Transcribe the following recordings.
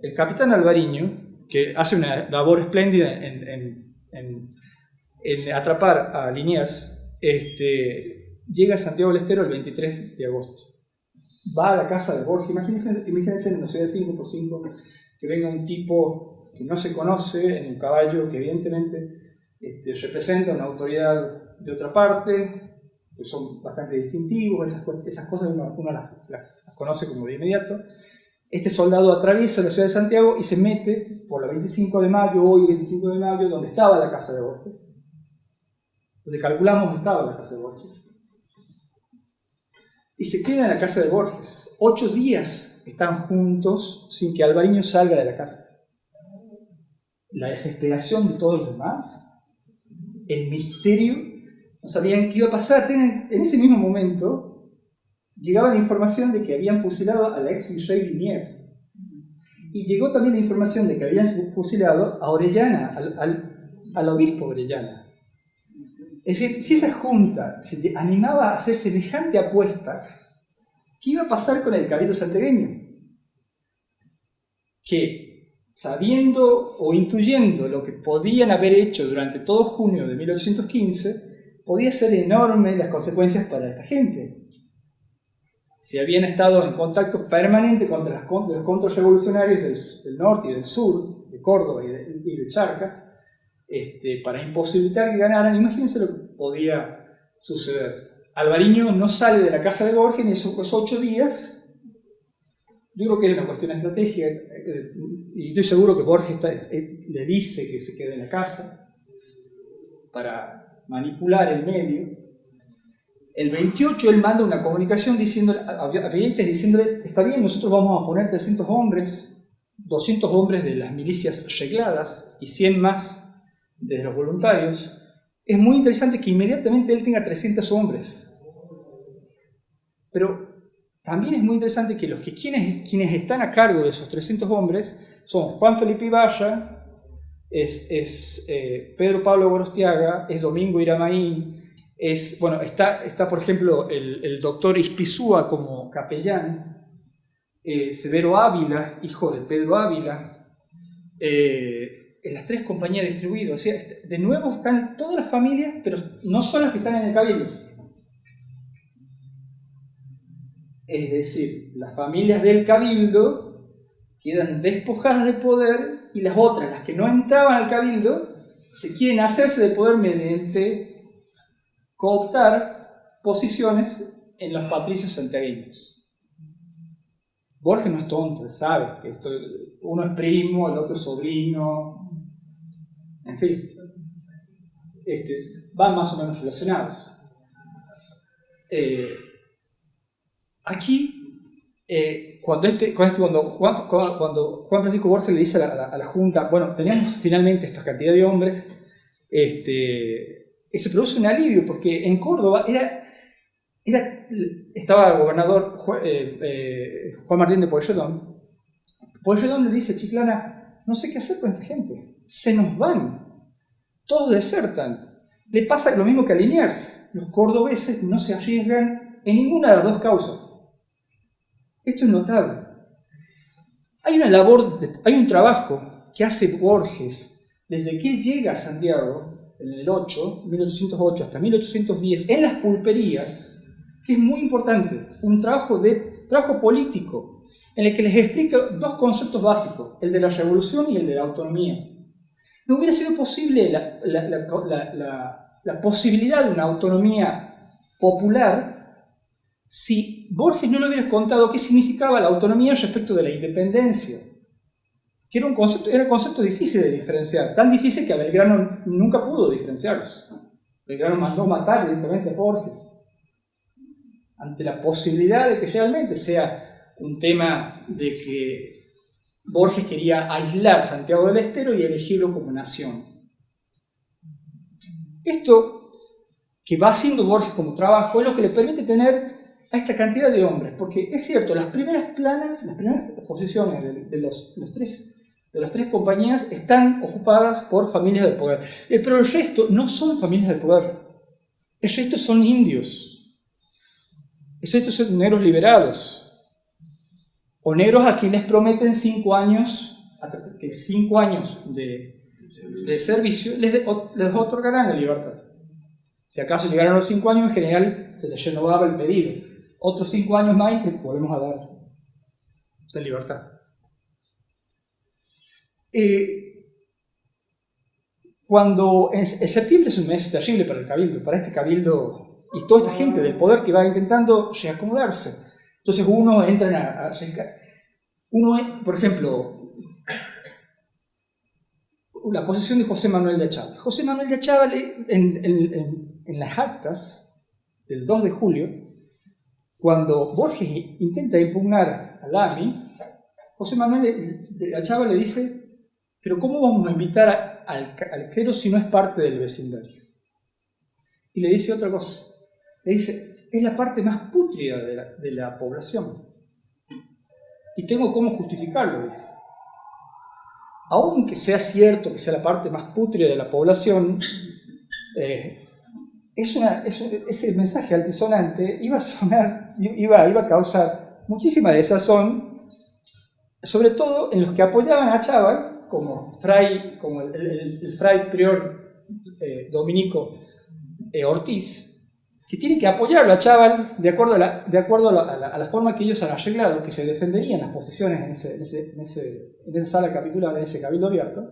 el capitán Alvariño, que hace una labor espléndida en atrapar a Liniers, llega a Santiago del Estero el 23 de agosto. Va a la casa de Borges. Imagínense en la ciudad de 5x5 que venga un tipo que no se conoce en un caballo que evidentemente representa una autoridad de otra parte, que son bastante distintivos. Esas cosas uno las conoce como de inmediato. Este soldado atraviesa la ciudad de Santiago y se mete por la 25 de mayo, hoy 25 de mayo, donde estaba la casa de Borges. Donde calculamos estaba la casa de Borges. Y se queda en la casa de Borges. 8 días están juntos sin que Alvariño salga de la casa. La desesperación de todos los demás, el misterio, no sabían qué iba a pasar. En ese mismo momento llegaba la información de que habían fusilado al ex virrey Liniers. Y llegó también la información de que habían fusilado a Orellana, al obispo Orellana. Es decir, si esa junta se animaba a hacer semejante apuesta, ¿qué iba a pasar con el cabildo santiagueño? Que, sabiendo o intuyendo lo que podían haber hecho durante todo junio de 1815, podía ser enorme las consecuencias para esta gente. Si habían estado en contacto permanente contra los contrarrevolucionarios del norte y del sur, de Córdoba y de Charcas, para imposibilitar que ganaran, imagínense lo que podía suceder. Alvariño no sale de la casa de Borges en esos 8 días. Yo creo que era una cuestión de estrategia, y estoy seguro que Borges le dice que se quede en la casa para manipular el medio. El 28 él manda una comunicación diciéndole a Villete, diciéndole: está bien, nosotros vamos a poner 300 hombres, 200 hombres de las milicias regladas y 100 más de los voluntarios. Es muy interesante que inmediatamente él tenga 300 hombres. Pero también es muy interesante que quienes están a cargo de esos 300 hombres son Juan Felipe Ibaya, es Pedro Pablo Gorostiaga, es Domingo Iramaín, está por ejemplo el doctor Ispizúa como capellán, Severo Ávila, hijo de Pedro Ávila, en las 3 compañías distribuidas. O sea, de nuevo están todas las familias, pero no son las que están en el cabildo. Es decir, las familias del cabildo quedan despojadas de poder y las otras, las que no entraban al cabildo, se quieren hacerse de poder mediante cooptar posiciones en los patricios santiagueños. Borges no es tonto, él sabe que uno es primo, el otro es sobrino, en fin, van más o menos relacionados. Aquí, cuando Juan Francisco Borges le dice a la Junta, bueno, tenemos finalmente esta cantidad de hombres, se produce un alivio, porque en Córdoba estaba el gobernador Juan Martín de Pueyrredón. Pueyrredón le dice a Chiclana: no sé qué hacer con esta gente, se nos van, todos desertan. Le pasa lo mismo que a Liniers. Los cordobeses no se arriesgan en ninguna de las 2 causas. Esto es notable. Hay un trabajo que hace Borges desde que él llega a Santiago en el 1808 hasta 1810 en las pulperías, que es muy importante, un trabajo político en el que les explica 2 conceptos básicos, el de la revolución y el de la autonomía. No hubiera sido posible la posibilidad de una autonomía popular si Borges no le hubiera contado qué significaba la autonomía respecto de la independencia, que era un concepto difícil de diferenciar, tan difícil que a Belgrano nunca pudo diferenciarlos. Belgrano mandó matar directamente a Borges ante la posibilidad de que realmente sea un tema de que Borges quería aislar Santiago del Estero y elegirlo como nación. Esto que va haciendo Borges como trabajo es lo que le permite tener a esta cantidad de hombres, porque es cierto, las primeras posiciones de las tres compañías están ocupadas por familias del poder, pero el resto no son familias del poder, el resto son indios, el resto son negros liberados, o negros a quienes prometen 5 años, que 5 años de servicio les otorgarán la libertad. Si acaso llegaron los 5 años, en general se les renovaba el pedido. Otros 5 años más y te volvemos a dar la libertad. Cuando en septiembre es un mes terrible para el cabildo, para este cabildo y toda esta gente del poder que va intentando reacomodarse. Entonces uno entra por ejemplo, la posición de José Manuel de Achával. José Manuel de Achával en las actas del 2 de julio, cuando Borges intenta impugnar a Lamy, José Manuel de Achával le dice: pero ¿cómo vamos a invitar al clero si no es parte del vecindario? Y le dice otra cosa. Le dice: es la parte más pútrida de la población. Y tengo cómo justificarlo, dice. Aunque sea cierto que sea la parte más pútrida de la población, ese mensaje altisonante iba a causar muchísima desazón, sobre todo en los que apoyaban a Achával, como el fray prior dominico Ortiz, que tiene que apoyarlo a Achával de acuerdo a la forma que ellos han arreglado, que se defenderían las posiciones en esa sala capitular, en ese cabildo abierto,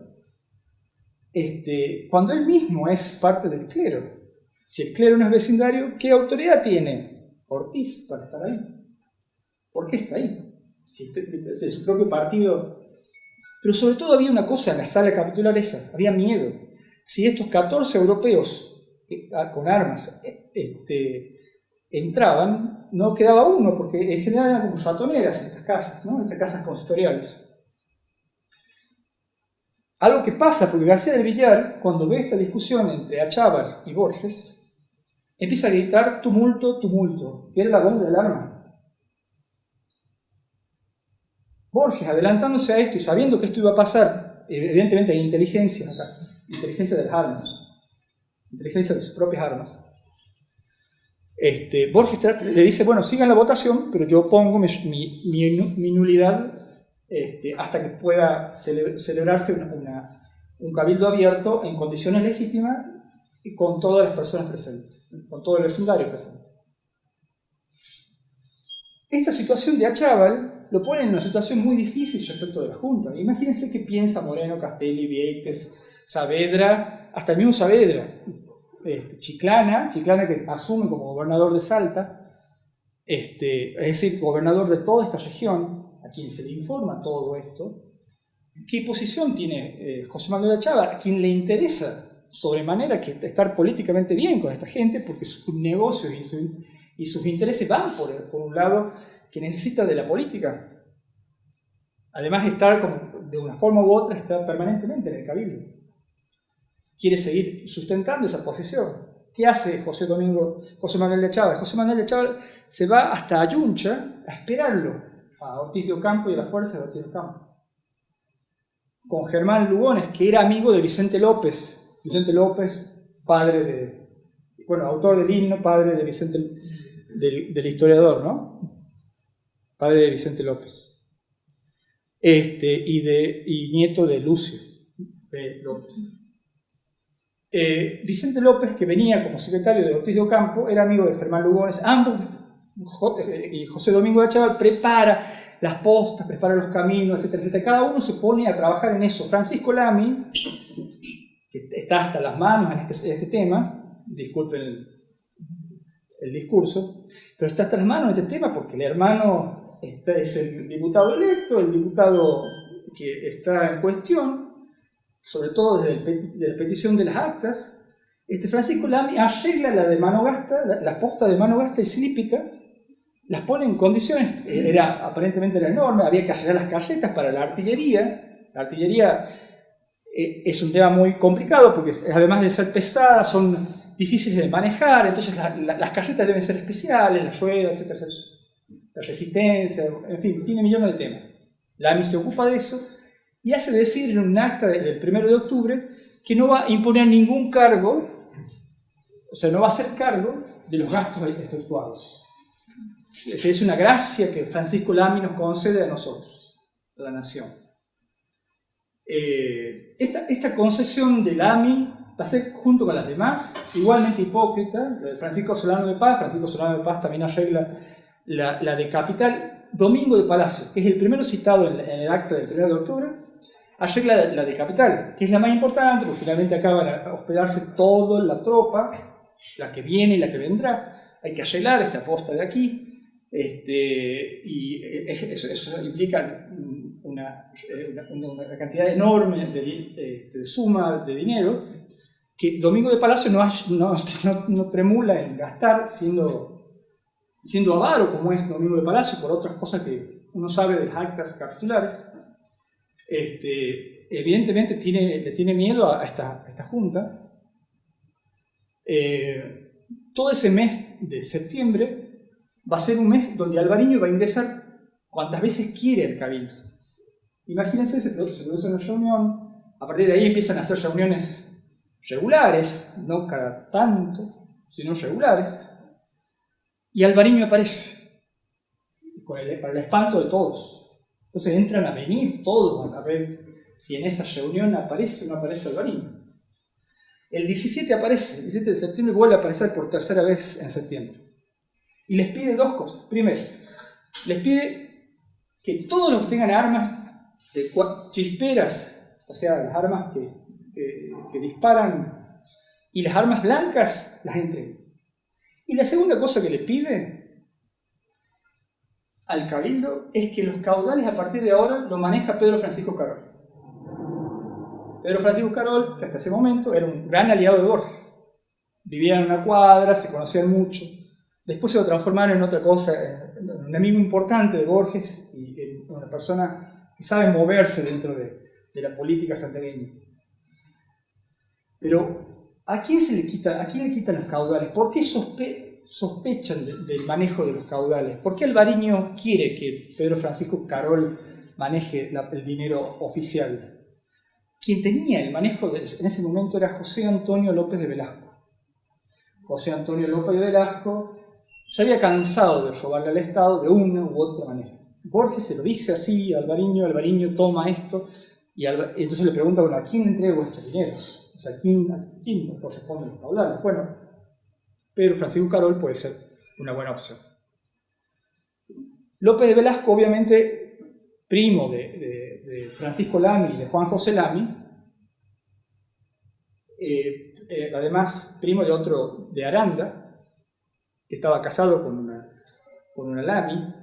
cuando él mismo es parte del clero. Si el clero no es vecindario, ¿qué autoridad tiene Ortiz para estar ahí? ¿Por qué está ahí? Si es de su propio partido. Pero sobre todo había una cosa en la sala capitular esa, había miedo. Si estos 14 europeos con armas entraban, no quedaba uno, porque en general eran como ratoneras estas casas, ¿no? Estas casas consistoriales. Algo que pasa, porque García del Villar, cuando ve esta discusión entre Achával y Borges, empieza a gritar: tumulto, tumulto, que era la voz de alarma. Borges, adelantándose a esto y sabiendo que esto iba a pasar, evidentemente hay inteligencia acá, inteligencia de las armas, inteligencia de sus propias armas. Borges le dice: bueno, sigan la votación, pero yo pongo mi nulidad hasta que pueda celebrarse un cabildo abierto en condiciones legítimas y con todas las personas presentes, con todo el vecindario presente. Esta situación de Achával lo pone en una situación muy difícil respecto de la Junta. Imagínense qué piensa Moreno, Castelli, Vieites, Saavedra, hasta el mismo Saavedra, Chiclana que asume como gobernador de Salta, es decir, gobernador de toda esta región, a quien se le informa todo esto. ¿Qué posición tiene José Manuel de Achával? A quien le interesa sobremanera que estar políticamente bien con esta gente, porque sus negocios y sus intereses van por un lado que necesita de la política. Además, de una forma u otra, está permanentemente en el cabildo. Quiere seguir sustentando esa posición. ¿Qué hace José Manuel de Achával? José Manuel de Achával se va hasta Ayuncha a esperarlo, a Ortiz de Ocampo y a la fuerza de Ortiz de Ocampo. Con Germán Lugones, que era amigo de Vicente López. Vicente López, autor del himno, padre de Vicente, del historiador, ¿no? Padre de Vicente López. Y nieto de Lucio P. López. Vicente López, que venía como secretario de Ortiz de Ocampo, era amigo de Germán Lugones. Ambos, y José Domingo de Achával, prepara las postas, prepara los caminos, etcétera, etcétera. Cada uno se pone a trabajar en eso. Francisco Lamy, que está hasta las manos en este tema, disculpen el discurso, pero está hasta las manos en este tema porque el hermano es el diputado electo, el diputado que está en cuestión, sobre todo desde la petición de las actas. Francisco Lamy arregla las postas de Manogasta y Silípica, las pone en condiciones, aparentemente era enorme, había que arreglar las carretas para la artillería. La artillería es un tema muy complicado porque además de ser pesada, son difíciles de manejar, entonces las carretas deben ser especiales, las ruedas, etcétera, etcétera. La resistencia, en fin, tiene millones de temas. Lamy se ocupa de eso y hace decir en un acta del 1 de octubre que no va a imponer ningún cargo, o sea, no va a hacer cargo de los gastos efectuados. Es una gracia que Francisco Lamy nos concede a nosotros, a la nación. Esta concesión de Lamy va a ser, junto con las demás, igualmente hipócrita. Francisco Solano de Paz también arregla la de Capital. Domingo de Palacio, que es el primero citado en el acta del 1 de octubre, arregla la de Capital, que es la más importante, porque finalmente acaban a hospedarse toda la tropa, la que viene y la que vendrá. Hay que arreglar esta posta de aquí, y eso implica una cantidad enorme de suma de dinero que Domingo de Palacio no tremula en gastar, siendo avaro como es Domingo de Palacio, por otras cosas que uno sabe de las actas capitulares. Evidentemente le tiene miedo a esta junta. Todo ese mes de septiembre va a ser un mes donde Alvariño va a ingresar cuantas veces quiere al cabildo. Imagínense, se produce una reunión, a partir de ahí empiezan a hacer reuniones regulares, no cada tanto, sino regulares, y Alvariño aparece, para el espanto de todos. Entonces entran a venir todos a ver si en esa reunión aparece o no aparece Alvariño. El 17 aparece, el 17 de septiembre vuelve a aparecer por tercera vez en septiembre. Y les pide dos cosas. Primero, les pide que todos los que tengan armas de chisperas, o sea, las armas que disparan, y las armas blancas, las entreguen. Y la segunda cosa que le pide al cabildo es que los caudales a partir de ahora lo maneja Pedro Francisco Carol. Pedro Francisco Carol, que hasta ese momento era un gran aliado de Borges. Vivían en una cuadra, se conocían mucho. Después se lo transformaron en otra cosa, en un amigo importante de Borges y en una persona que sabe moverse dentro de la política santiagueña. Pero, ¿a quién le quitan los caudales? ¿Por qué sospechan del manejo de los caudales? ¿Por qué Alvariño quiere que Pedro Francisco Carol maneje el dinero oficial? Quien tenía el manejo en ese momento era José Antonio López de Velasco. José Antonio López de Velasco se había cansado de robarle al Estado de una u otra manera. Borges se lo dice así a Alvariño toma esto, y entonces le pregunta, bueno, ¿a quién entrego estos dineros? O sea, ¿a quién corresponden los caudales? Bueno, Pedro Francisco Carol puede ser una buena opción. López de Velasco, obviamente, primo de Francisco Lamy y de Juan José Lamy, además primo de otro de Aranda, que estaba casado con una Lamy,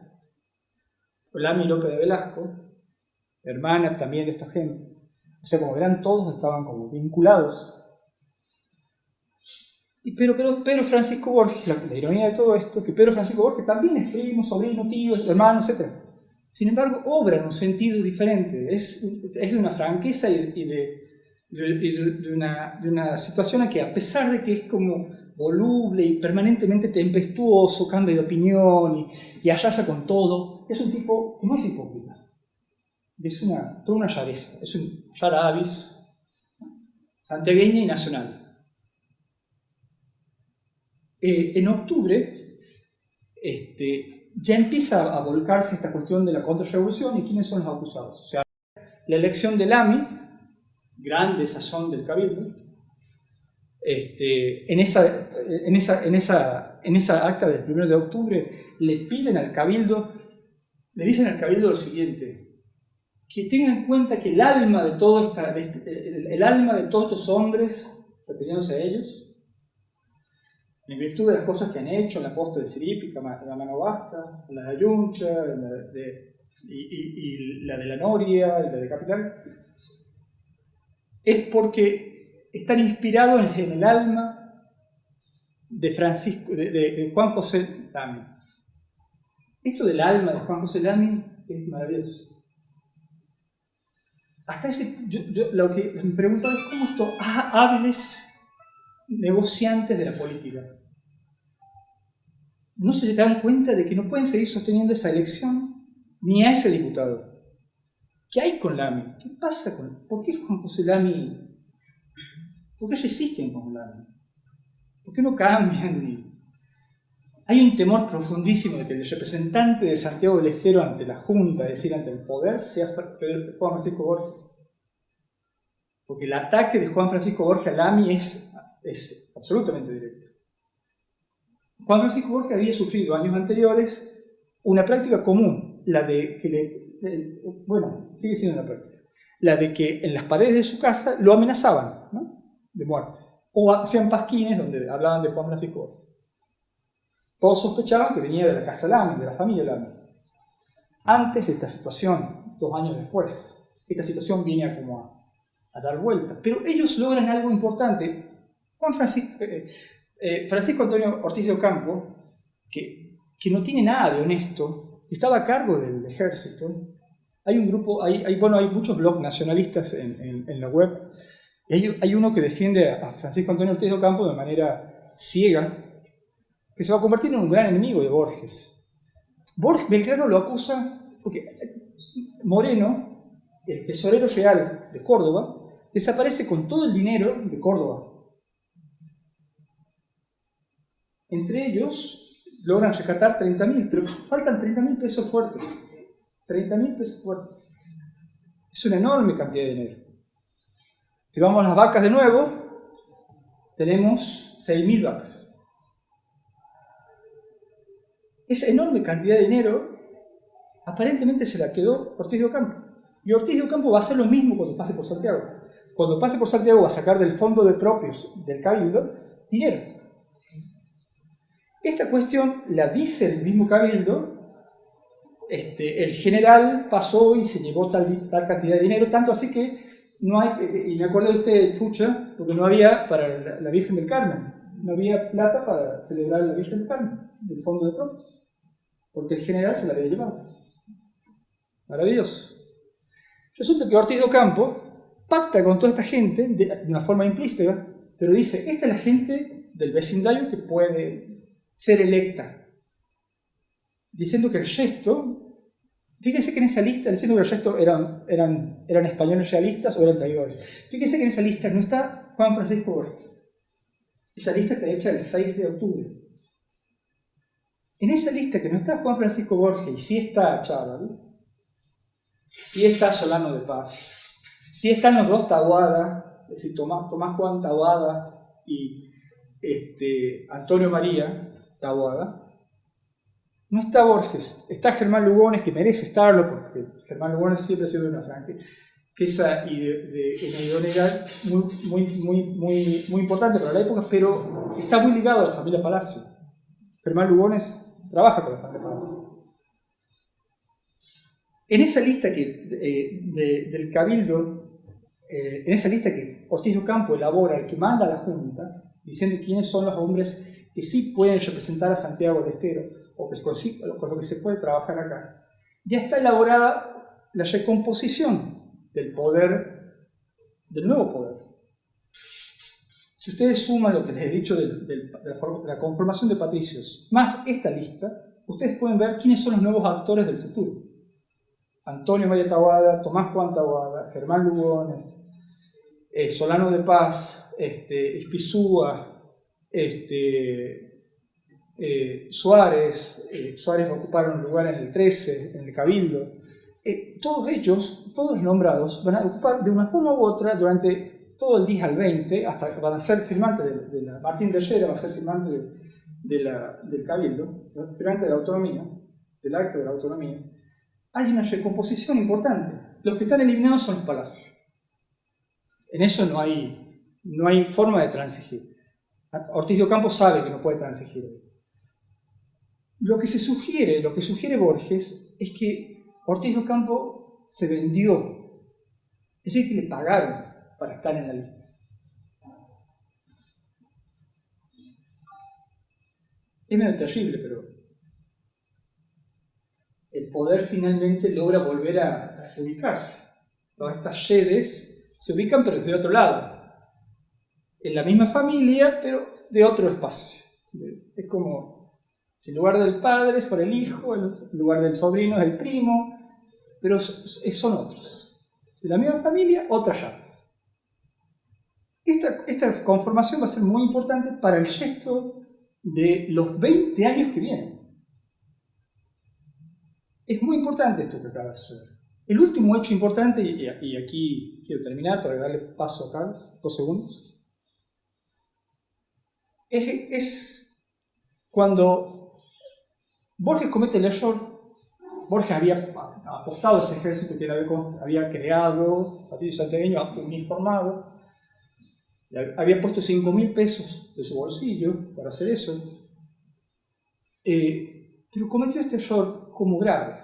Lamy López de Velasco, hermana también de esta gente. O sea, como verán, todos estaban como vinculados. Pero Pedro Francisco Borges, la ironía de todo esto, que Pedro Francisco Borges también es primo, sobrino, tío, hermano, etc. Sin embargo, obra en un sentido diferente. Es de una franqueza y de una situación en que, a pesar de que es como voluble y permanentemente tempestuoso, cambia de opinión y arrasa con todo, es un tipo que no es hipócrita. Es toda una rareza, es un rara avis santiagueña y nacional. En octubre ya empieza a volcarse esta cuestión de la contrarrevolución y quiénes son los acusados. O sea, la elección de Lamy, gran desazón del cabildo, en esa acta del 1 de octubre le dicen al cabildo lo siguiente: que tengan en cuenta que el alma de todos estos hombres, refiriéndose a ellos, en virtud de las cosas que han hecho en la posta de Sirípica, la Manobasta, la de Ayuncha, y la de la Noria, y la de Capital, es porque están inspirados en el alma de Juan José Lamy. Esto del alma de Juan José Lamy es maravilloso. Hasta lo que me preguntaba es cómo estos hábiles negociantes de la política no se dan cuenta de que no pueden seguir sosteniendo esa elección ni a ese diputado. ¿Qué hay con Lamy? ¿Qué pasa por qué Juan José Lamy? ¿Por qué resisten con Lamy? ¿Por qué no cambian? hay un temor profundísimo de que el representante de Santiago del Estero ante la Junta, es decir, ante el poder, sea Juan Francisco Borges. Porque el ataque de Juan Francisco Borges a Lamy es absolutamente directo. Juan Francisco Borges había sufrido años anteriores una práctica común, la de que bueno, sigue siendo una práctica, la de que en las paredes de su casa lo amenazaban, ¿no?, de muerte. O hacían pasquines donde hablaban de Juan Francisco Borges. Todos sospechaban que venía de la casa Lamy, de la familia Lamy. Antes de esta situación, 2 años después, esta situación viene a dar vuelta. Pero ellos logran algo importante. Francisco Antonio Ortiz de Ocampo, que no tiene nada de honesto, estaba a cargo del ejército. Hay un grupo, hay muchos blogs nacionalistas en la web. Y hay uno que defiende a Francisco Antonio Ortiz de Ocampo de manera ciega, que se va a convertir en un gran enemigo de Borges. Belgrano lo acusa porque Moreno, el tesorero real de Córdoba, desaparece con todo el dinero de Córdoba. Entre ellos logran rescatar 30.000, pero faltan 30.000 pesos fuertes. 30.000 pesos fuertes. Es una enorme cantidad de dinero. Si vamos a las vacas de nuevo, tenemos 6.000 vacas. Esa enorme cantidad de dinero aparentemente se la quedó Ortiz de Ocampo. Y Ortiz de Ocampo va a hacer lo mismo cuando pase por Santiago. Cuando pase por Santiago va a sacar del fondo de propios del Cabildo dinero. Esta cuestión la dice el mismo Cabildo. El general pasó y se llevó tal cantidad de dinero, tanto así que no hay, y me acuerdo de usted, Fucha, porque no había para la Virgen del Carmen, no había plata para celebrar a la Virgen del Carmen, del fondo de propios, porque el general se la había llevado. Maravilloso. Resulta que Ortiz de Ocampo pacta con toda esta gente de una forma implícita, pero dice, esta es la gente del vecindario que puede ser electa, diciendo que el resto, fíjense que en esa lista, diciendo que el resto eran españoles realistas o eran traidores, fíjense que en esa lista no está Juan Francisco Borges. Esa lista está hecha el 6 de octubre. En esa lista que no está Juan Francisco Borges, y sí está Chávarri, sí está Solano de Paz, sí están los dos Taboada, es decir, Tomás Juan Taboada y Antonio María Taboada, no está Borges, está Germán Lugones, que merece estarlo, porque Germán Lugones siempre ha sido de una franqueza y de una idoneidad muy importante para la época, pero está muy ligado a la familia Palacio. Germán Lugones trabaja con la familia Palacio. En esa lista del Cabildo, en esa lista que Ortiz de Ocampo elabora y que manda a la Junta, diciendo quiénes son los hombres que sí pueden representar a Santiago del Estero, o con lo que se puede trabajar acá, ya está elaborada la recomposición del poder, del nuevo poder. Si ustedes suman lo que les he dicho de la conformación de patricios, más esta lista, ustedes pueden ver quiénes son los nuevos actores del futuro. Antonio María Taboada, Tomás Juan Taboada, Germán Lugones, Solano de Paz, Ispizúa, Suárez ocuparon un lugar en el 13, en el Cabildo. Todos ellos, todos los nombrados, van a ocupar de una forma u otra durante todo el 10 al 20, hasta van a ser firmantes Martín de Herrera va a ser firmante del Cabildo, firmante de la autonomía, del acta de la autonomía. Hay una recomposición importante. Los que están eliminados son los palacios. En eso no hay forma de transigir. Ortiz de Ocampo sabe que no puede transigir. Lo que sugiere Borges es que Ortiz de Ocampo se vendió, es decir, que le pagaron para estar en la lista. Es medio terrible, pero el poder finalmente logra volver a ubicarse. Todas estas redes se ubican, pero desde otro lado. En la misma familia, pero de otro espacio. Es como si en lugar del padre fuera el hijo, en lugar del sobrino es el primo, pero son otros. De la misma familia, otras llaves. Esta conformación va a ser muy importante para el resto de los 20 años que vienen. Es muy importante esto que acaba de suceder. El último hecho importante, y aquí quiero terminar para darle paso a Carlos, 2 segundos, es cuando Borges comete el error. Borges había apostado a ese ejército que él había creado, Patricio Santiagueño, uniformado, había puesto 5.000 pesos de su bolsillo para hacer eso, pero cometió este error como grave.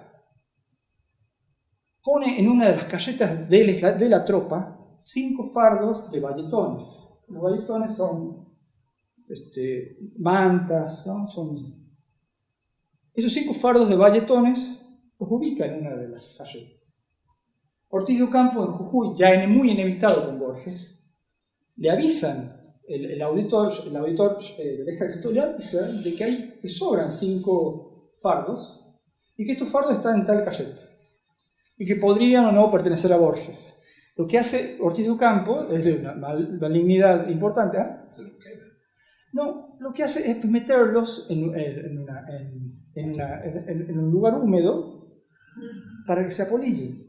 Pone en una de las carretas de la tropa 5 fardos de bayetones. Los bayetones son mantas, ¿no? Esos 5 fardos de bayetones los ubica en una de las carretas. Ortiz de Ocampo en Jujuy, ya muy enemistado con Borges, le avisan, el auditor del ejército le avisa de que sobran 5 fardos y que estos fardos están en tal carreta y que podrían o no pertenecer a Borges. Lo que hace Ortiz de Ocampo es de una malignidad importante. No, lo que hace es meterlos en un lugar húmedo para que se apolillen.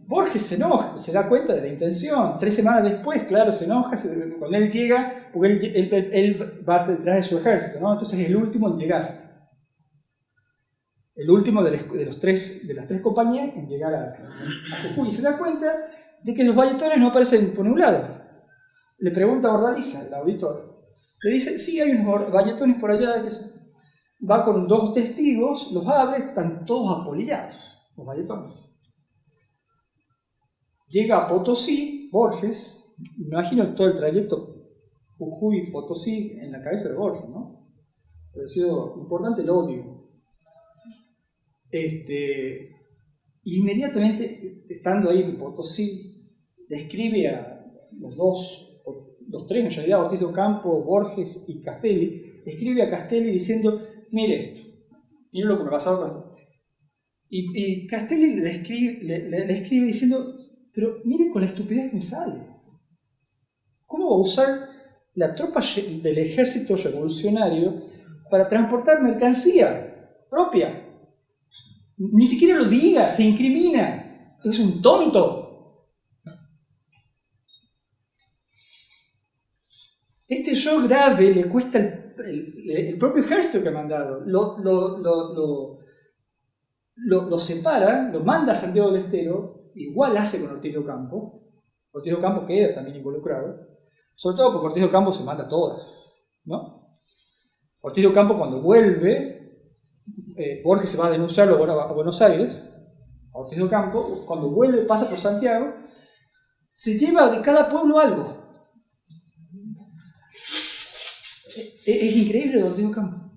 Borges se enoja, se da cuenta de la intención. 3 semanas después, claro, se enoja cuando él llega, porque él va detrás de su ejército, ¿no? Entonces es el último en llegar. El último de las 3 compañías en llegar a Jujuy. Y se da cuenta de que los bayetones no aparecen por ningún lado. Le pregunta a Ordaliza, el auditor. Le dice, sí, hay unos bayetones por allá. Va con 2 testigos, los abre, están todos apolillados, los bayetones. Llega a Potosí, Borges, me imagino todo el trayecto Jujuy-Potosí en la cabeza de Borges, ¿no? Pero ha sido importante el odio. Inmediatamente, estando ahí en Potosí, le escribe a los 3 en realidad, Ortiz de Ocampo, Borges y Castelli, escribe a Castelli diciendo, mire esto, mire lo que me pasaba con esto. Y Castelli le escribe diciendo, pero mire con la estupidez que me sale. ¿Cómo va a usar la tropa del ejército revolucionario para transportar mercancía propia? Ni siquiera lo diga, se incrimina. Es un tonto. Este error grave le cuesta el propio ejército que ha mandado. Lo separa, lo manda a Santiago del Estero, igual hace con Ortiz de Ocampo. Ortiz de Ocampo queda también involucrado, sobre todo porque Ortiz de Ocampo se manda todas, ¿no? Ortiz de Ocampo cuando vuelve, Borges se va a denunciarlo a Buenos Aires, a Ortiz de Ocampo, cuando vuelve, pasa por Santiago, se lleva de cada pueblo algo. Es increíble Ortiz de Ocampo.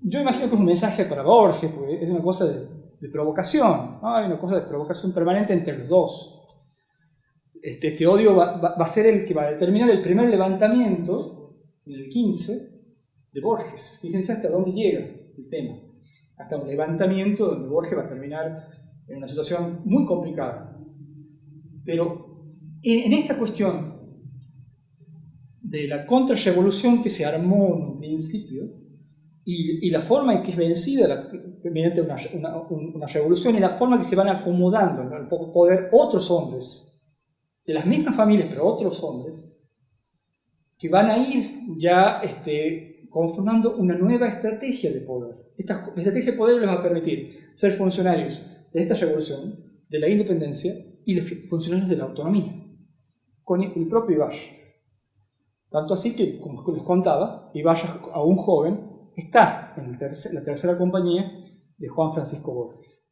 Yo imagino que es un mensaje para Borges, porque es una cosa de provocación, ¿no? Hay una cosa de provocación permanente entre los dos. Este odio va a ser el que va a determinar el primer levantamiento, en el 15, de Borges. Fíjense hasta dónde llega el tema. Hasta un levantamiento donde Borges va a terminar en una situación muy complicada. Pero en esta cuestión de la contrarrevolución que se armó en un principio y la forma en que es vencida mediante una revolución y la forma en que se van acomodando en el poder otros hombres de las mismas familias, pero otros hombres que van a ir ya conformando una nueva estrategia de poder. Esta estrategia de poder les va a permitir ser funcionarios de esta revolución, de la independencia y funcionarios de la autonomía, con el propio Ibarra. Tanto así que, como les contaba, Ibarra, aún joven, está en la tercera compañía de Juan Francisco Borges.